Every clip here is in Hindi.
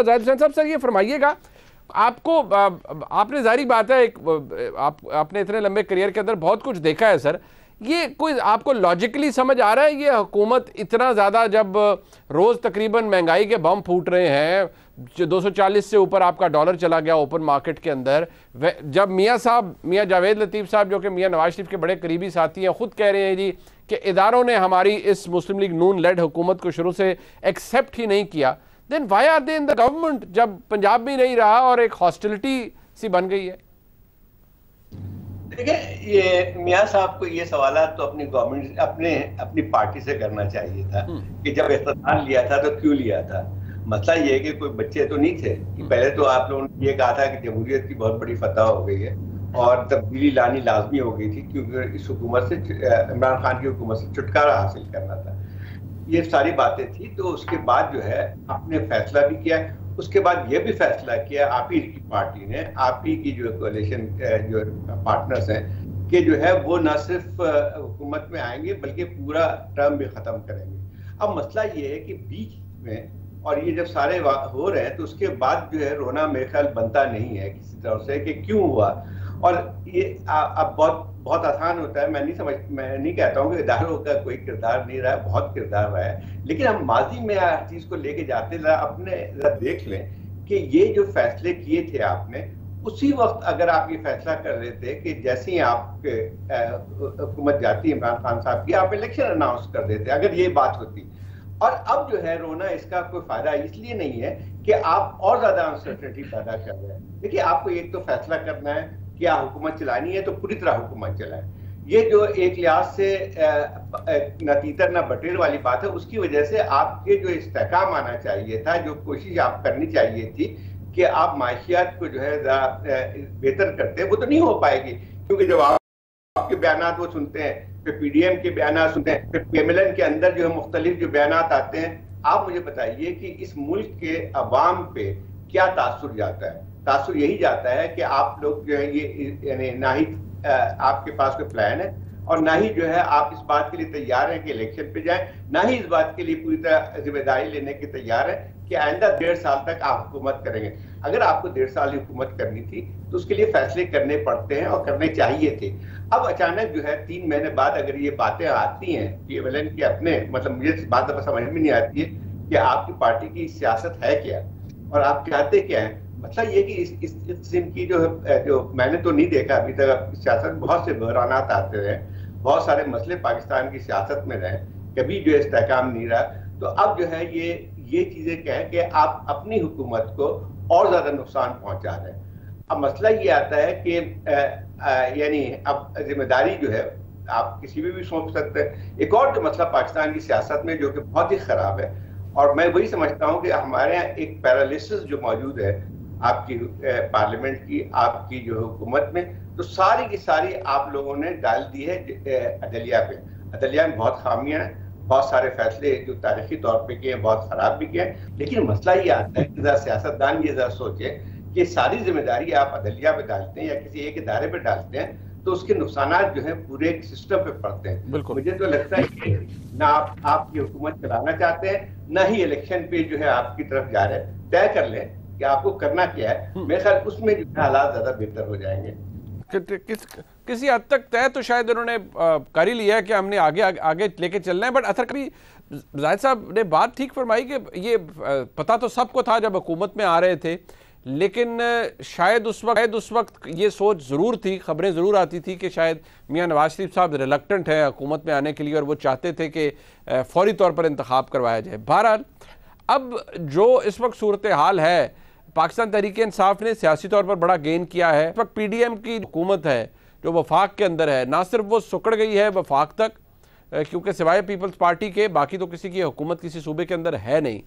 जाहिद हुसैन साहब, सर ये फरमाइएगा, आपको आपने जाहिर बात है आपने इतने लंबे करियर के अंदर बहुत कुछ देखा है सर, ये कोई आपको लॉजिकली समझ आ रहा है ये हुकूमत इतना ज़्यादा, जब रोज़ तकरीबन महंगाई के बम फूट रहे हैं, 240 से ऊपर आपका डॉलर चला गया ओपन मार्केट के अंदर, जब मियाँ जावेद लतीफ़ साहब जो कि मियाँ नवाज शरीफ के बड़े करीबी साथी हैं खुद कह रहे हैं जी कि इदारों ने हमारी इस मुस्लिम लीग नून लेड हुकूमत को शुरू से एक्सेप्ट ही नहीं किया, then why are they in the government, जब पंजाब भी नहीं रहा और एक हॉस्टिलिटी सी बन गई है। देखिए, ये मियाँ साहब को ये सवाल तो अपनी गवर्नमेंट अपनी पार्टी से करना चाहिए था कि जब इख्तियार लिया था तो क्यों लिया था। मसला ये है कि कोई बच्चे तो नहीं थे कि पहले तो आप लोगों ने ये कहा था कि जमहूरियत की बहुत बड़ी फतह हो गई है और तब्दीली लानी लाजमी हो गई थी क्योंकि इस हुकूमत से, इमरान खान की हुकूमत से छुटकारा हासिल करना था। ये सारी बातें थी। तो उसके बाद जो है आपने फैसला भी किया, उसके बाद ये भी फैसला किया आप ही की पार्टी ने, आप ही की जो कोalition जो पार्टनर्स हैं कि जो है वो ना सिर्फ हुकूमत में आएंगे बल्कि पूरा टर्म भी खत्म करेंगे। अब मसला ये है कि बीच में और ये जब सारे हो रहे हैं तो उसके बाद जो है रोना मेरे ख्याल बनता नहीं है किसी तरह से कि क्यों हुआ। और ये अब बहुत आसान होता है, मैं नहीं कहता हूँ कि इदारों का कोई किरदार नहीं रहा है, बहुत किरदार रहा है, लेकिन हम माजी में हर चीज को लेके जाते अपने देख लें कि ये जो फैसले किए थे आपने, उसी वक्त अगर आप ये फैसला कर लेते कि जैसे ही आपके हुकूमत जाती इमरान खान साहब की, आप इलेक्शन अनाउंस कर देते, अगर ये बात होती। और अब जो है रोना इसका कोई फायदा इसलिए नहीं है कि आप और ज्यादा अनसर्टेनिटी पैदा कर रहे हैं। देखिए, आपको एक तो फैसला करना है कि हुकूमत चलानी है तो पूरी तरह हुकूमत चलाए। ये जो एक लिहाज से न तीतर न बटेर वाली बात है, उसकी वजह से आपके जो इस्तेहकाम आना चाहिए था, जो कोशिश आप करनी चाहिए थी कि आप माशियात को जो है बेहतर करते, वो तो नहीं हो पाएगी क्योंकि जब आपके बयान वो सुनते हैं, फिर पीडीएम के बयान सुनते हैं, फिर पीएमएलएन के अंदर जो है मुख्तलिफ जो बयान आते हैं। आप मुझे बताइए कि इस मुल्क के अवाम पे क्या तासुर जाता है? तासुर यही जाता है कि आप लोग जो है ये यानी ना ही आपके पास कोई प्लान है और ना ही जो है आप इस बात के लिए तैयार हैं कि इलेक्शन पे जाएं, ना ही इस बात के लिए पूरी तरह जिम्मेदारी लेने के तैयार है कि आइंदा 1.5 साल तक आप हुकूमत करेंगे। अगर आपको 1.5 साल की हुकूमत करनी थी तो उसके लिए फैसले करने पड़ते हैं और करने चाहिए थे। अब अचानक जो है 3 महीने बाद अगर ये बातें आती हैं पीएमएलएन के अपने, मतलब मुझे इस बात समझ में नहीं आती है कि आपकी पार्टी की सियासत है क्या और आप चाहते क्या है। मतलब ये कि इस किस्म की जो मैंने तो नहीं देखा अभी तक सियासत, बहुत से बहरानात आते रहे, बहुत सारे मसले पाकिस्तान की सियासत में रहे, कभी जो इस्तेहकाम नहीं रहा। तो अब जो है ये चीजें कहें कि आप अपनी हुकूमत को और ज्यादा नुकसान पहुंचा रहे हैं। अब मसला ये आता है कि यानी अब जिम्मेदारी जो है आप किसी भी सोच सकते हैं। एक और जो मसला पाकिस्तान की सियासत में जो कि बहुत ही खराब है, और मैं वही समझता हूँ कि हमारे यहाँ एक पैरालिसिस जो मौजूद है आपकी पार्लियामेंट की, आपकी जो हुकूमत में, तो सारी की सारी आप लोगों ने डाल दी है अदलिया पे। अदलिया में बहुत खामियां हैं, बहुत सारे फैसले जो तारीखी तौर पे किए हैं बहुत खराब भी किए हैं। लेकिन मसला ये आता है कि जरा सियासतदान ये जरा सोचे कि सारी जिम्मेदारी आप अदलिया पे डालते हैं या किसी एक इदारे पे डालते हैं तो उसके नुकसान जो है पूरे एक सिस्टम पे पड़ते हैं। मुझे तो लगता है कि ना आपकी हुकूमत चलाना चाहते हैं, ना ही इलेक्शन पे जो है आपकी तरफ जा रहे हैं। तय कर लें कि आपको करना क्या है, मेरे ख्याल उसमें जो है हालात ज्यादा बेहतर हो जाएंगे। किसी हद तक तय तो शायद उन्होंने कर ही लिया है कि हमने आगे लेके चलना है, बट असर कभी जाहिद साहब ने बात ठीक फरमाई कि ये पता तो सबको था जब हुकूमत में आ रहे थे, लेकिन शायद उस वक्त ये सोच ज़रूर थी, खबरें ज़रूर आती थी कि शायद मियाँ नवाज शरीफ साहब रिलक्टेंट है हुकूमत में आने के लिए और वो चाहते थे कि फौरी तौर पर इंतखाब करवाया जाए। बहरहाल अब जो इस वक्त सूरत हाल है, पाकिस्तान तहरीक इंसाफ ने सियासी तौर पर बड़ा गेन किया है। इस वक्त पीडीएम की हुकूमत है जो वफाक के अंदर है, ना सिर्फ वो सिकुड़ गई है वफाक तक, क्योंकि सिवाय पीपल्स पार्टी के बाकी तो किसी की हुकूमत किसी सूबे के अंदर है नहीं।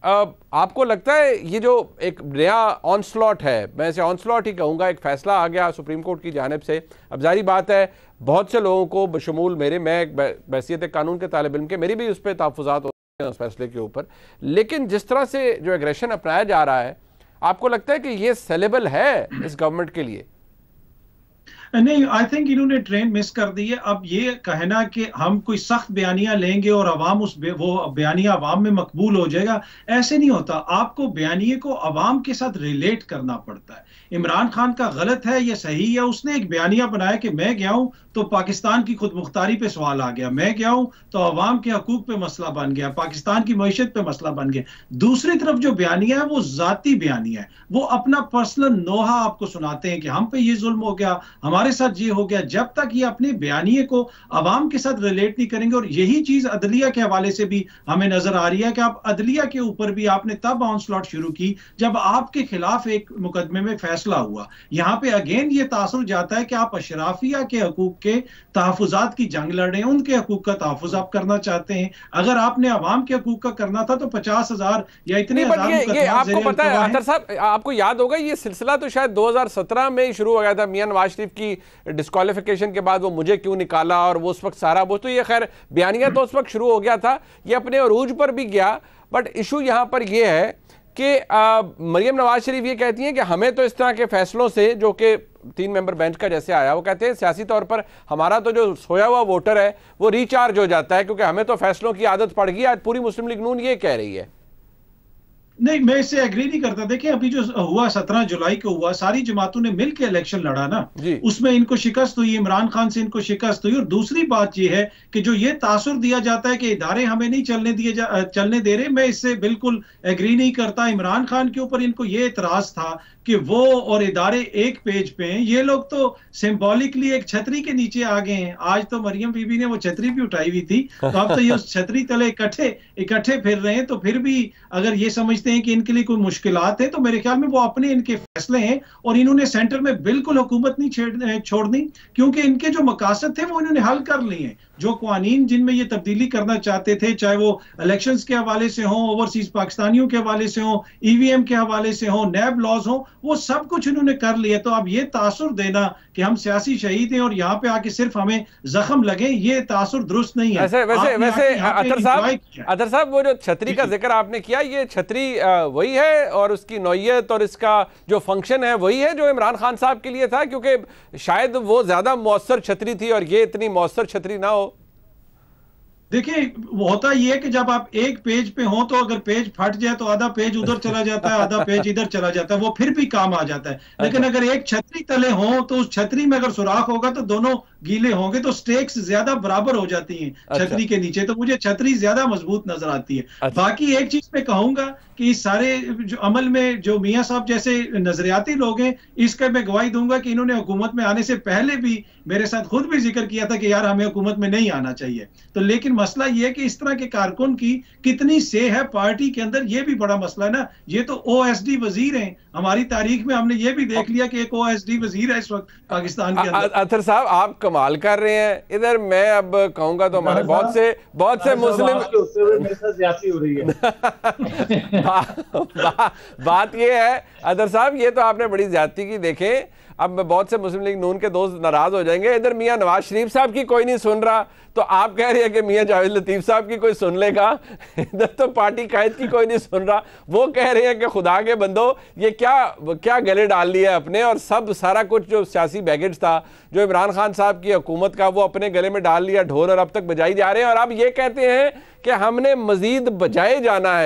आपको लगता है ये जो एक नया ऑनस्लॉट है, मैं इसे ऑनस्लॉट ही कहूँगा, एक फ़ैसला आ गया सुप्रीम कोर्ट की जानिब से, अब जारी बात है बहुत से लोगों को बशमूल मेरे, मैं एक बैसियत कानून के तालिब इल्म के, मेरी भी उस पर तहफ़्फ़ुज़ात होते हैं उस फैसले के ऊपर, लेकिन जिस तरह से जो एग्रेशन अपनाया जा रहा है, आपको लगता है कि ये सेलेबल है इस गवर्नमेंट के लिए? नहीं, आई थिंक इन्होंने ट्रेन मिस कर दी है। अब ये कहना कि हम कोई सख्त बयानियां लेंगे और अवाम वो बयानिया अवाम में मकबूल हो जाएगा, ऐसे नहीं होता। आपको बयानिए को अवाम के साथ रिलेट करना पड़ता है। इमरान खान का गलत है या सही है, उसने एक बयानिया बनाया कि मैं गया हूं तो पाकिस्तान की खुद मुख्तारी पे सवाल आ गया, मैं गया हूं तो अवाम के हकूक पे मसला बन गया, पाकिस्तान की मईशत पे मसला बन गया। दूसरी तरफ जो बयानिया है वो जाती बयानिया है, वो अपना पर्सनल नोहा आपको सुनाते हैं कि हम पे ये जुल्म हो गया, हमारे साथ ये हो गया। जब तक ये अपने बयानिए को अवाम के साथ रिलेट नहीं करेंगे, और यही चीज अदलिया के हवाले से भी हमें नजर आ रही है कि आप अदलिया के ऊपर भी आपने तब ऑनस्लॉट शुरू की जब आपके खिलाफ एक मुकदमे में फैसला हुआ। यहां पे अगेन ये तासुर जाता है कि आप अशराफिया के हकूक के तहफुजात की जंग लड़ रहे हैं, उनके हकूक का तहफुज आप करना चाहते हैं। अगर आपने अवाम के हकूक का करना था तो 50,000 या इतने हजार ये आपको पता है अतर साहब, आपको याद होगा ये सिलसिला तो शायद 2017 में ही शुरू हो गया था। मियां नवाज शरीफ की डिस्क्वालिफिकेशन के बाद वो मुझे क्यों निकाला, और वो उस वक्त सारा वो तो ये खैर बयानिया तो उस वक्त शुरू हो गया था, ये अपने अरूज पर भी गया। बट इशू यहाँ पर ये है कि मरियम नवाज शरीफ ये कहती हैं कि हमें तो इस तरह के फैसलों से, जो कि 3 मेंबर बेंच का जैसे आया, वो कहते हैं सियासी तौर पर हमारा तो जो सोया हुआ वोटर है वो रिचार्ज हो जाता है, क्योंकि हमें तो फैसलों की आदत पड़ गई। आज पूरी मुस्लिम लीग नून ये कह रही है। नहीं, मैं इससे एग्री नहीं करता। देखिए अभी जो हुआ 17 जुलाई को हुआ, सारी जमातों ने मिलकर इलेक्शन लड़ा ना, उसमें इनको शिकस्त हुई, इमरान खान से इनको शिकस्त हुई। और दूसरी बात यह है कि जो ये तासुर दिया जाता है कि इदारे हमें नहीं चलने दे रहे, मैं इससे बिल्कुल एग्री नहीं करता। इमरान खान के ऊपर इनको ये एतराज था कि वो और इदारे एक पेज पे हैं, ये लोग तो सिंबॉलिकली एक छतरी के नीचे आ गए हैं। आज तो मरियम बीबी ने वो छतरी भी उठाई हुई थी, तो अब तो ये उस छतरी तले इकट्ठे फिर रहे हैं। तो फिर भी अगर ये समझते हैं कि इनके लिए कोई मुश्किलात है, तो मेरे ख्याल में वो अपने इनके फैसले हैं, और इन्होंने सेंटर में बिल्कुल हुकूमत नहीं छोड़नी, क्योंकि इनके जो मकासद थे वो इन्होंने हल कर लिए हैं। जो कानून जिनमें ये तब्दीली करना चाहते थे, चाहे वो इलेक्शंस के हवाले से हो, ओवरसीज पाकिस्तानियों के हवाले से हो, ईवीएम के हवाले से हो, नैब लॉज हो, वो सब कुछ इन्होंने कर लिया। तो अब ये तासुर देना कि हम सियासी शहीद हैं और यहाँ पे आके सिर्फ हमें जख्म लगे, ये तासुर दुरुस्त नहीं है। वैसे अतर साहब, वो जो छतरी का जिक्र आपने किया, ये छतरी वही है और उसकी नौयत और इसका जो फंक्शन है वही है जो इमरान खान साहब के लिए था, क्योंकि शायद वो ज्यादा मौसर छतरी थी और ये इतनी मौसर छतरी ना हो। देखिए होता यह है कि जब आप एक पेज पे हो तो अगर पेज फट जाए तो आधा पेज उधर चला जाता है, आधा पेज इधर चला जाता है, वो फिर भी काम आ जाता है। लेकिन अगर एक छतरी तले हो तो उस छतरी में अगर सुराख होगा तो दोनों गीले होंगे, तो स्टेक्स ज्यादा बराबर हो जाती हैं छतरी के नीचे। तो मुझे छतरी ज्यादा मजबूत नजर आती है। बाकी एक चीज मैं कहूंगा कि इस सारे जो अमल में जो मियां साहब जैसे नजरियाती लोग हैं, इसका मैं गवाही दूंगा कि इन्होंने हुकूमत में आने से पहले भी मेरे साथ खुद भी जिक्र किया था कि यार हमें हुकूमत में नहीं आना चाहिए। तो लेकिन मसला यह है कि इस तरह के कारकुन की कितनी से है पार्टी के अंदर, यह भी बड़ा मसला है ना। ये तो ओएसडी वजीर हैं, हमारी तारीख में हमने ये भी देख लिया कि एक ओएसडी वजीर है इस वक्त पाकिस्तान के अंदर। अतर साहब आप कमाल कर रहे हैं। इधर मैं अब कहूंगा तो हमारे बहुत से मुस्लिम मेरे साथ ज्यादती हो रही है। बात ये है अदर साहब, ये तो आपने बड़ी ज्यादती की। देखें अब बहुत से मुस्लिम लीग नून के दोस्त नाराज हो जाएंगे। इधर मियां नवाज शरीफ साहब की कोई नहीं सुन रहा, तो आप कह रहे हैं कि मियां जावेद लतीफ साहब की कोई सुन लेगा। इधर तो पार्टी कायद की कोई नहीं सुन रहा, वो कह रहे हैं कि खुदा के बंदो ये क्या गले डाल लिया अपने, और सब सारा कुछ जो सियासी बैगेज था जो इमरान खान साहब की हुकूमत का, वो अपने गले में डाल लिया ढोल, और अब तक बजाई जा रहे हैं। और अब ये कहते हैं कि हमने मजीद बजाए जाना है।